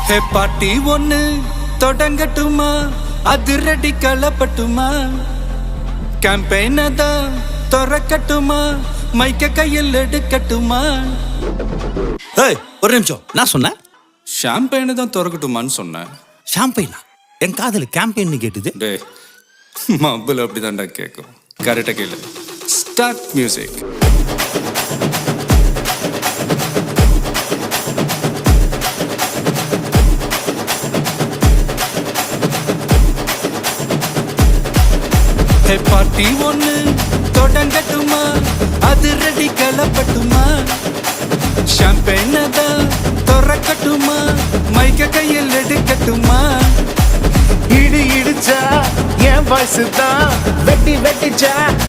ஹே பாட்டி ஒண்ணு தொடங்கட்டுமா, அதிரடி களப்பட்டுமா, கேம்பெயின தான் திறக்கட்டுமா, மைக்க கையில் எடுக்கட்டுமா. ஏய் ஒரு நிமிஷம், நான் சொன்னேன் ஷாம்பெயினை தான் திறக்கட்டுமான்னு சொன்னேன். ஷாம்பெயினா? என் காதல் கேம்பெயின் கேட்டுது. டே மப்பிள் அப்படிதான்டா கேட்கும். கரெக்டாக கேளு. Start music. ஹே பார்ட்டி ஒண்ணு தொடங்கட்டுமா, அதிரடி களப்பட்டுமா, ஷாம்பெயினை தான் திறக்கட்டுமா, மைக்க கையில் எடுக்கட்டுமா. இடிச்சா என் வாய்ஸ் தான் வெட்டிச்சா